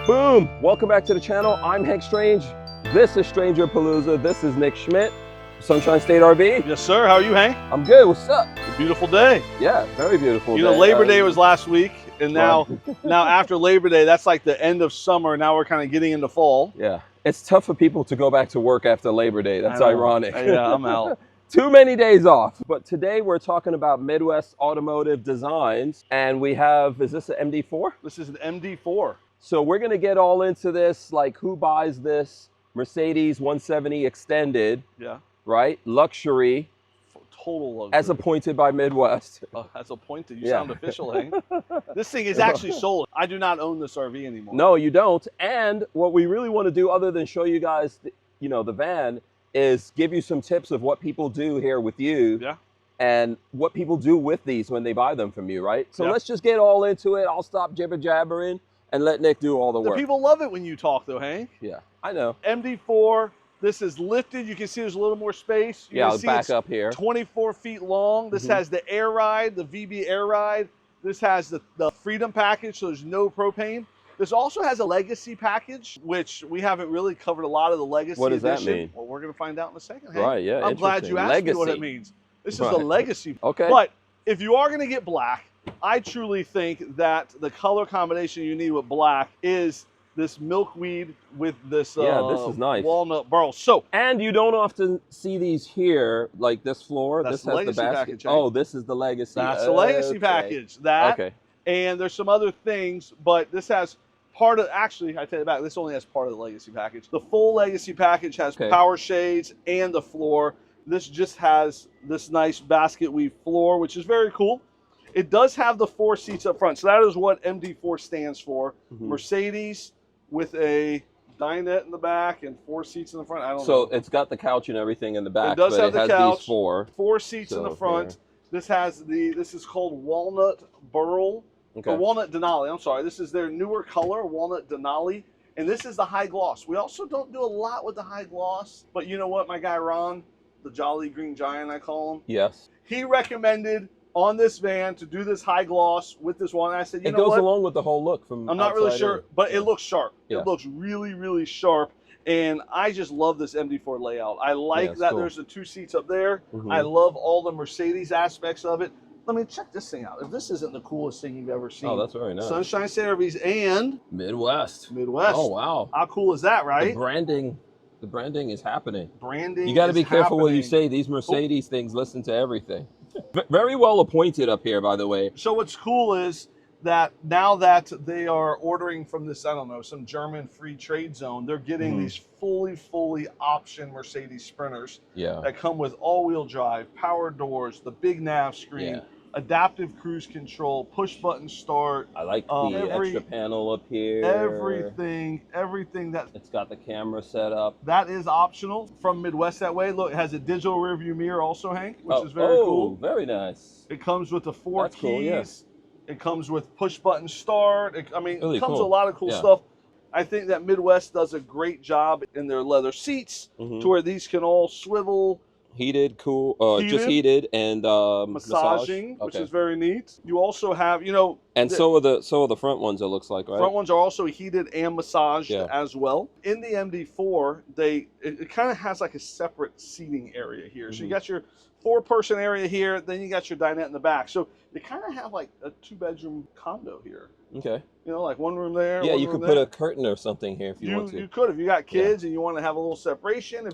Boom! Welcome back to the channel. I'm Hank Strange. This is StrangerPalooza. This is Nick Schmidt, Sunshine State RV. Yes, sir. How are you, Hank? I'm good. What's up? A beautiful day. Yeah, very beautiful You day. know, Labor Day was last week, and now, Right. now after Labor Day, that's like the end of summer. Now we're kind of getting into fall. Yeah, it's tough for people to go back to work after Labor Day. That's ironic. Yeah, I'm out. Too many days off. But today we're talking about Midwest automotive designs, and we have, is this an MD4? This is an MD4. So we're gonna get all into this, like who buys this Mercedes 170 extended, Yeah. right? Luxury, Total luxury. as appointed by Midwest. As appointed. You Yeah. sound official, Hank. This thing is actually sold. I do not own this RV anymore. No, you don't. And what we really want to do, other than show you guys, the van, is give you some tips of what people do here with you. Yeah. And what people do with these when they buy them from you, right? So Yeah. let's just get all into it. I'll stop jibber jabbering and let Nick do all the The work. people love it when you talk, though, Hank. Yeah, I know. MD4. This is lifted. You can see there's a little more space. Yeah, I'll back up here. 24 feet long. This has the air ride, the VB air ride. This has the Freedom package, so there's no propane. This also has a legacy package, which we haven't really covered a lot of the legacy What does that edition. mean? Well, we're going to find out in a second. Hank. Right, yeah, I'm glad interesting. you asked me what it Legacy. means. This is Right. the legacy. Okay. But if you are going to get black, I truly think that the color combination you need with black is this milkweed with this, Yeah, this is nice. walnut burl. So And you don't often see these here, like this floor. That's This the has the legacy basket. package, Hank. Oh, this is the legacy. that's the legacy Okay. package. That Okay. and there's some other things, but this has part of, actually, I take it back, this only has part of the legacy package. The full legacy package has Okay. power shades and the floor. This just has this nice basket weave floor, which is very cool. It does have the 4 seats up front, so that is what MD4 stands for. Mercedes with a dinette in the back and 4 seats in the front. I don't know. So it's got the couch and everything in the back. It does but have the has couch. These 4. 4 seats in the So, front. here. This has this is called Walnut Burl. Okay. Or Walnut Denali, I'm sorry. This is their newer color, Walnut Denali. And this is the high gloss. We also don't do a lot with the high gloss. But you know what, my guy Ron, the Jolly Green Giant I call him, Yes. he recommended on this van to do this high gloss with this one. And I said, you It know goes what? along with the whole look from I'm not really outside sure, in. but Yeah. it looks sharp. Yeah. It looks really, really sharp. And I just love this MD4 layout. I like it's that cool. there's the 2 seats up there. Mhm. I love all the Mercedes aspects of it. Let me check this thing out. If this isn't the coolest thing you've ever seen. Oh, that's very nice. Sunshine State RVs and Midwest. Midwest. Oh, wow. How cool is that, The right? branding is happening. Branding. You got to is be careful what you happening. say. These Mercedes things listen to everything. Very well appointed up here, by the way. So what's cool is that now that they are ordering from this, I don't know, some German free trade zone, they're getting these fully option Mercedes Sprinters Yeah. that come with all-wheel drive, power doors, the big nav screen, Yeah. adaptive cruise control, push-button start, I like the extra panel up here. everything that It's got the camera set up. that is optional from Midwest that way. Look, it has a digital rearview mirror also, Hank, which is very cool. Very nice. It comes with the 4 That's keys. cool, yeah. It comes with push-button start. It Really comes cool. with a lot of cool Yeah. stuff. I think that Midwest does a great job in their leather seats to where these can all swivel. Heated, cool, just Heated. heated and Massaging, massage. which is very neat. You also have, And so are the front ones. It looks like, right? front ones are also heated and massaged Yeah. as well. In the MD4, it kind of has like a separate seating area here. So you got your 4-person area here, then you got your dinette in the back. So you kind of have like a 2-bedroom condo here. Okay. Like one room there. Yeah, one you room could put there. a curtain or something here if you want to. You could if you got kids and you want to have a little separation.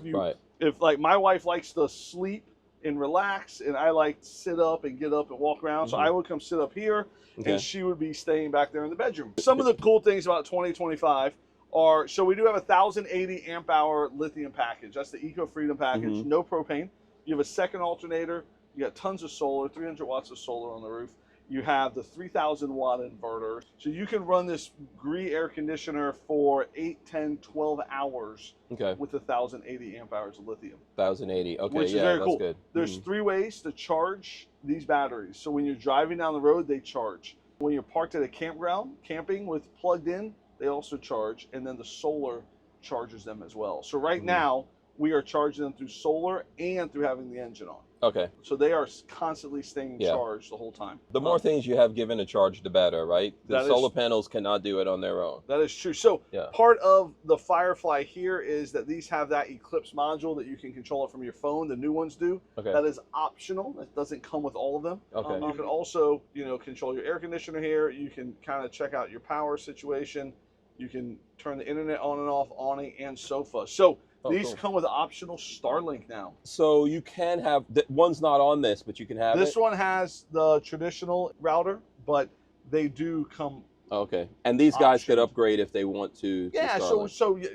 If like my wife likes to sleep and relax, and I like to sit up and get up and walk around, so I would come sit up here, and she would be staying back there in the bedroom. Some of the cool things about 2025 are, so we do have a 1080 amp hour lithium package. That's the Eco Freedom package. No propane. You have a second alternator. You got tons of solar, 300 watts of solar on the roof. You have the 3,000 watt inverter. So you can run this GREE air conditioner for 8, 10, 12 hours with 1,080 amp hours of lithium. 1080, okay, Which is yeah, very that's cool. good. There's 3 ways to charge these batteries. So when you're driving down the road, they charge. When you're parked at a campground, camping with plugged in, they also charge. And then the solar charges them as well. So right now, we are charging them through solar and through having the engine on. Okay. So they are constantly staying charged the whole time. The more things you have given a charge, the better, right? The solar panels cannot do it on their own. That is true. So part of the Firefly here is that these have that Eclipse module that you can control it from your phone. The new ones do. Okay. That is optional. That doesn't come with all of them. Okay. You can also, you know, control your air conditioner here. You can kind of check out your power situation. You can turn the internet on and off, awning and sofa. So these come with optional Starlink now. So you can have, one's not on this, but you can have this one has the traditional router, but they do come. Okay. And these guys could upgrade if they want to. Yeah. So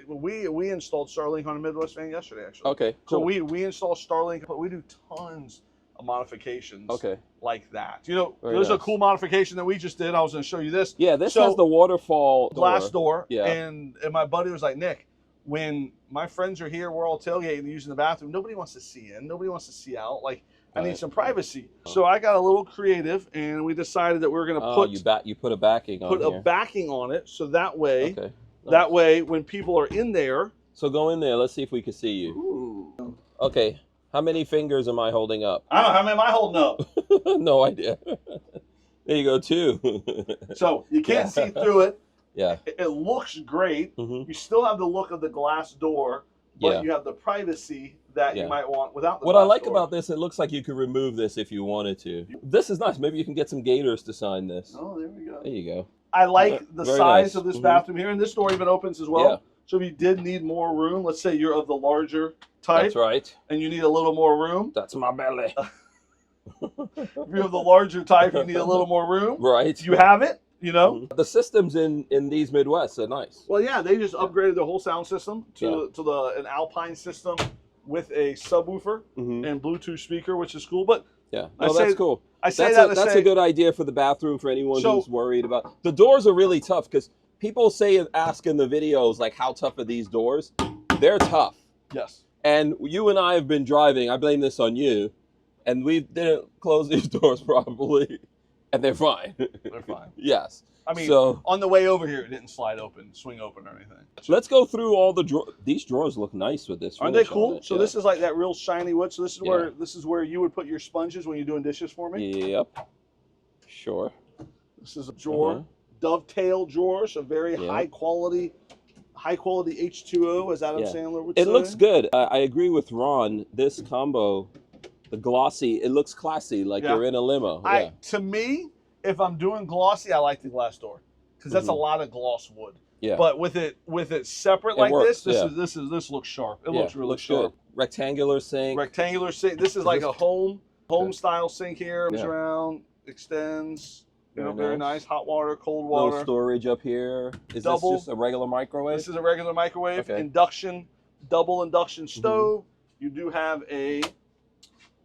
we installed Starlink on a Midwest van yesterday, actually. Okay. Cool. So we installed Starlink, but we do tons of modifications. Okay. Like that. You know, there's a cool modification that we just did. I was going to show you this. Yeah. This has the waterfall glass door. Yeah. And my buddy was like, Nick, when my friends are here, we're all tailgating and using the bathroom, nobody wants to see in, nobody wants to see out. Like, I need some privacy. So I got a little creative, and we decided that we were going to put you put a backing on a backing on it, so that way that way when people are in there. So go in there. Let's see if we can see you. Ooh. Okay. How many fingers am I holding up? I don't know. How many am I holding up? No idea. There you go, 2. So you can't see through it. Yeah. It looks great. You still have the look of the glass door, but you have the privacy that you might want without the glass door. What I like about this, it looks like you could remove this if you wanted to. This is nice. Maybe you can get some gators to sign this. Oh, there we go. There you go. I like the size of this bathroom here, and this door even opens as well. Yeah. So if you did need more room, let's say you're of the larger type. That's right. And you need a little more room. That's my belly. If you're of the larger type, you need a little more room. Right. You have it. You know, the systems in these Midwest are nice. Well, yeah, they just upgraded the whole sound system to an Alpine system with a subwoofer and Bluetooth speaker, which is cool. But that's cool. I say that's a good idea for the bathroom for anyone who's worried about. The doors are really tough because people ask in the videos like, how tough are these doors? They're tough. Yes. And you and I have been driving. I blame this on you, and we didn't close these doors properly. And they're fine. They're fine. Yes. I mean, on the way over here, it didn't swing open or anything. Let's go through all the drawers. These drawers look nice with this. Aren't they cool? So this is like that real shiny wood. So this is where you would put your sponges when you're doing dishes for me. Yep. Sure. This is a drawer, dovetail drawer, so very high quality H2O, as Adam Sandler would say. It looks good. I agree with Ron. This combo. The glossy, it looks classy, like you're in a limo. To me, if I'm doing glossy, I like the glass door because that's a lot of gloss wood. Yeah. But with it separate like this, this looks sharp. It looks really sharp. Good. Rectangular sink. Rectangular sink. This is like a home style sink here. Moves around, extends. You know, very nice. Hot water, cold water. Little storage up here. Is this just a regular microwave? This is a regular microwave. Okay. Induction, double induction stove. You do have a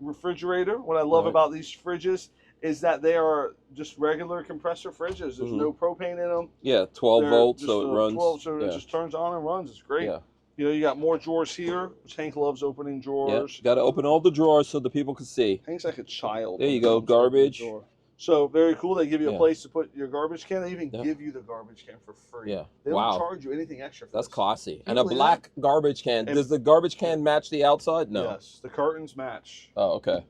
refrigerator. What I love about these fridges is that they are just regular compressor fridges. There's no propane in them. Yeah, 12 volts, so it runs. 12, so it just turns on and runs. It's great. Yeah. You know, you got more drawers here, which Hank loves opening drawers. Yeah, got to open all the drawers so the people can see. Hank's like a child. There you go, garbage. So very cool. They give you a place to put your garbage can. They even give you the garbage can for free. Yeah. They don't charge you anything extra for this. Classy. And a black garbage can. Does the garbage can match the outside? No. Yes. The curtains match. Oh, okay.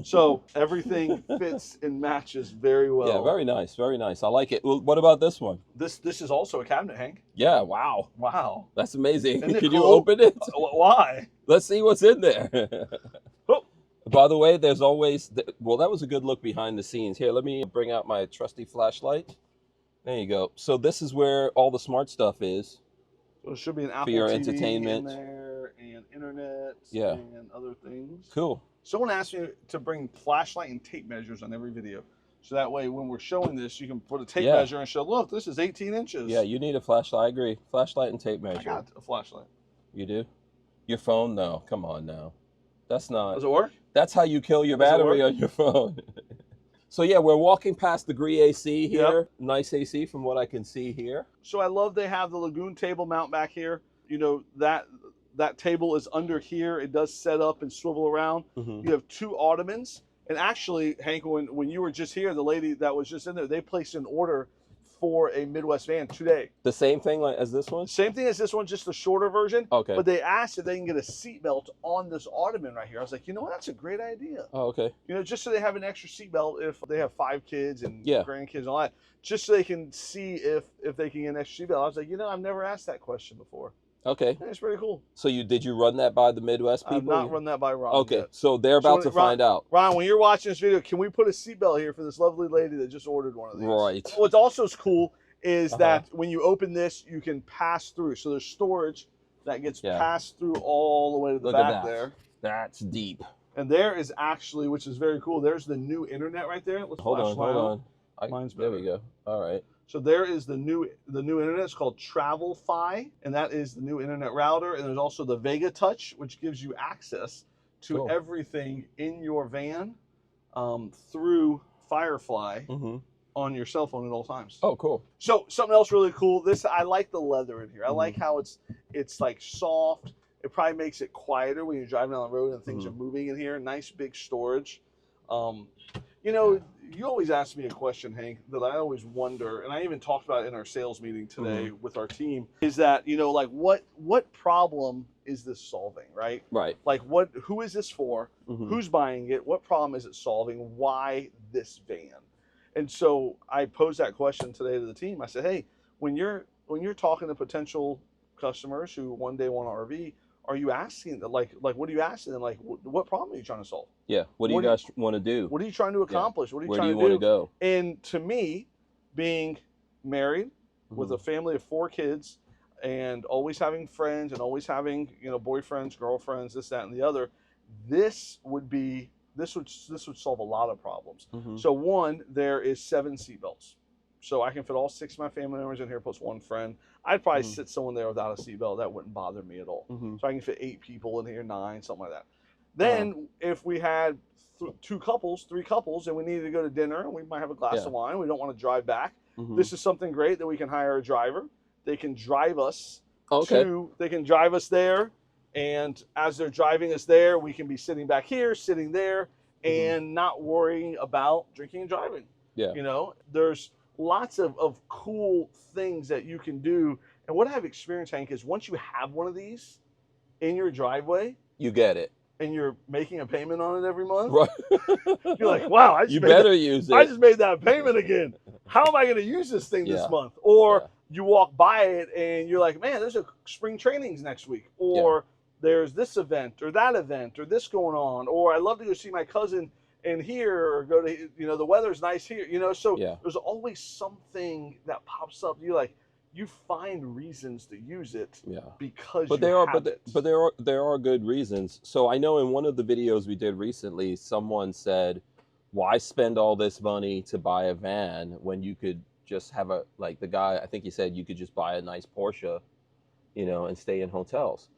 So everything fits and matches very well. Yeah, very nice. Very nice. I like it. Well, what about this one? This is also a cabinet, Hank. Yeah, wow. Wow. That's amazing. Can you open it? Why? Let's see what's in there. By the way, there's always, well, that was a good look behind the scenes. Here, let me bring out my trusty flashlight. There you go. So this is where all the smart stuff is. So it should be an Apple for your TV entertainment in there, and internet and other things. Cool. Someone asked me to bring flashlight and tape measures on every video. So that way, when we're showing this, you can put a tape measure and show, look, this is 18 inches. Yeah, you need a flashlight. I agree. Flashlight and tape measure. I got a flashlight. You do? Your phone? No. Come on now. That's not. Does it work? That's how you kill your battery on your phone. So yeah, we're walking past the Gree AC here. Yep. Nice AC from what I can see here. So I love they have the Lagoon table mount back here. You know, that table is under here. It does set up and swivel around. You have 2 ottomans. And actually, Hank, when you were just here, the lady that was just in there, they placed an order for a Midwest van today. The same thing like as this one? Same thing as this one, just a shorter version. Okay. But they asked if they can get a seatbelt on this ottoman right here. I was like, you know what, that's a great idea. Oh, okay. You know, just so they have an extra seatbelt if they have 5 kids and yeah. grandkids and all that, just so they can see if they can get an extra seatbelt. I was like, you know, I've never asked that question before. Okay. It's pretty cool. So did you run that by the Midwest people? I've not run that by Ron Okay, yet. so they're about to find out. Ron, when you're watching this video, can we put a seatbelt here for this lovely lady that just ordered one of these? Right. What's also cool is that when you open this, you can pass through. So there's storage that gets passed through all the way to the back there. That's deep. And there is actually, which is very cool, there's the new internet right there. Let's hold on. Mine's better. There we go. All right. So there is the new internet. It's called Travelfi, and that is the new internet router. And there's also the Vega Touch, which gives you access to everything in your van through Firefly on your cell phone at all times. Oh, cool. So something else really cool. I like the leather in here. I like how it's like soft. It probably makes it quieter when you're driving down the road and things are moving in here. Nice big storage. You know, you always ask me a question, Hank, that I always wonder, and I even talked about it in our sales meeting today with our team, is that, you know, like what problem is this solving, right? Right. Like who is this for? Who's buying it? What problem is it solving? Why this van? And so I posed that question today to the team. I said, hey, when you're talking to potential customers who one day want an RV, are you asking like what are you asking them? Like what problem are you trying to solve? Yeah. What do you guys want to do? What are you trying to accomplish? What are you Where trying do you to want to go? And to me, being married with a family of 4 kids and always having friends and always having, you know, boyfriends, girlfriends, this, that, and the other, this would solve a lot of problems. So one, there is 7 seatbelts. So I can fit all 6 of my family members in here plus 1 friend. I'd probably sit someone there without a seatbelt. That wouldn't bother me at all. So I can fit 8 people in here, 9, something like that. Then if we had 2 couples, 3 couples, and we needed to go to dinner and we might have a glass of wine, we don't want to drive back. This is something great that we can hire a driver. They can drive us they can drive us there. And as they're driving us there, we can be sitting back here, sitting there, and not worrying about drinking and driving. Yeah. You know, there's lots of cool things that you can do. And what I've experienced, Hank, is once you have one of these in your driveway, you get it. And you're making a payment on it every month. Right. You're like, wow, you better use it. I just made that payment again. How am I going to use this thing this month? Or you walk by it and you're like, man, there's a spring trainings next week. Or there's this event or that event or this going on. Or I'd love to go see my cousin in here or go to, you know, the weather's nice here. You know, so there's always something that pops up. You like, you find reasons to use it because there are good reasons. So I know in one of the videos we did recently, someone said, why spend all this money to buy a van when you could just have like the guy, I think he said you could just buy a nice Porsche, you know, and stay in hotels.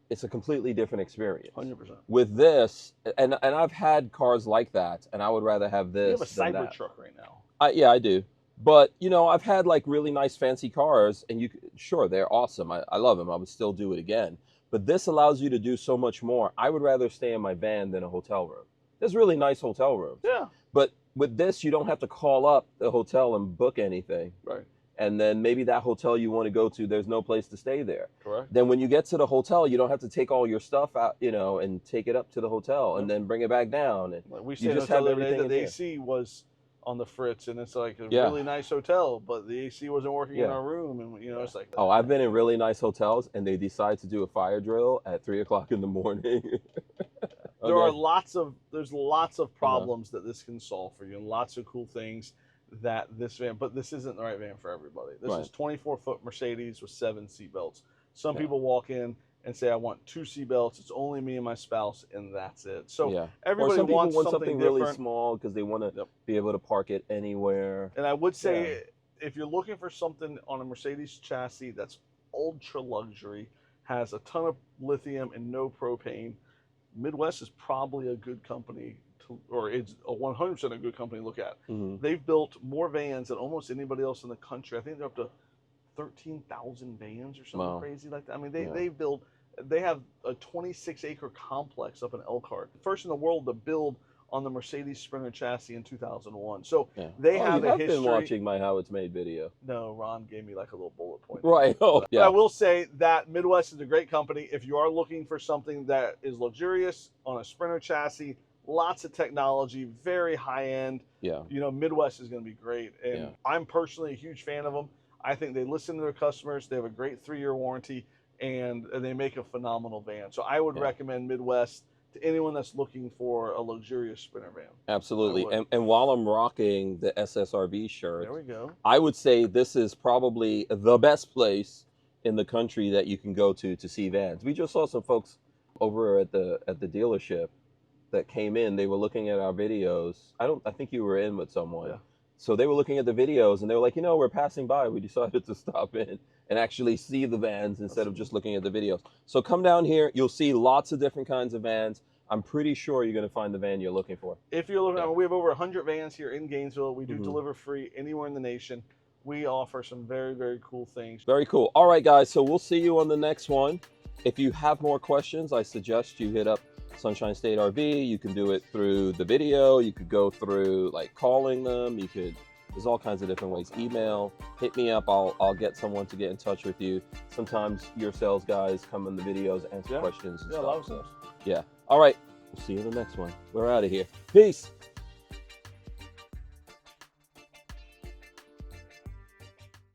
It's a completely different experience. 100%. With this, and I've had cars like that, and I would rather have this. You have a Cybertruck right now. Yeah, I do. But, you know, I've had like really nice fancy cars and sure, they're awesome. I love them. I would still do it again. But this allows you to do so much more. I would rather stay in my van than a hotel room. There's really nice hotel rooms. Yeah. But with this, you don't have to call up the hotel and book anything. Right. And then maybe that hotel you want to go to, there's no place to stay there. Correct. Then when you get to the hotel, you don't have to take all your stuff out, you know, and take it up to the hotel and then bring it back down. And we just have everything. That the AC was on the fritz, and it's like a really nice hotel, but the AC wasn't working in our room, and you know, it's like oh, I've been in really nice hotels and they decide to do a fire drill at 3 o'clock in the morning. There's lots of problems that this can solve for you, and lots of cool things that this van, but this isn't the right van for everybody. This is 24-foot Mercedes with 7 seatbelts. Some people walk in and say, I want 2 seatbelts. It's only me and my spouse, and that's it. So everybody wants something really small because they want to be able to park it anywhere. And I would say if you're looking for something on a Mercedes chassis that's ultra luxury, has a ton of lithium and no propane, Midwest is probably a good company or it's a 100% a good company to look at. They've built more vans than almost anybody else in the country. I think they're up to 13,000 vans or something crazy like that. I mean, they have a 26-acre complex up in Elkhart. First in the world to build on the Mercedes Sprinter chassis in 2001. So Yeah. they have you a have history. been watching my How It's Made video. No, Ron gave me like a little bullet point. Right. Oh, But yeah. I will say that Midwest is a great company. If you are looking for something that is luxurious on a Sprinter chassis, lots of technology, very high end. Yeah. You know, Midwest is going to be great. And Yeah. I'm personally a huge fan of them. I think they listen to their customers. They have a great 3-year warranty, and they make a phenomenal van. So I would recommend Midwest to anyone that's looking for a luxurious Sprinter van. Absolutely. And while I'm rocking the SSRV shirt, there we go. I would say this is probably the best place in the country that you can go to see vans. We just saw some folks over at the dealership that came in. They were looking at our videos. I think you were in with someone. Yeah. So they were looking at the videos and they were like, we're passing by. We decided to stop in and actually see the vans instead of just looking at the videos. So come down here. You'll see lots of different kinds of vans. I'm pretty sure you're going to find the van you're looking for. If you're looking, we have over 100 vans here in Gainesville. We do deliver free anywhere in the nation. We offer some very, very cool things. Very cool. All right, guys. So we'll see you on the next one. If you have more questions, I suggest you hit up Sunshine State RV. You can do it through the video. You could go through like calling them. There's all kinds of different ways. Email, hit me up. I'll get someone to get in touch with you. Sometimes your sales guys come in the videos, answer questions and stuff. A lot of stuff. Yeah. All right. We'll see you in the next one. We're out of here. Peace.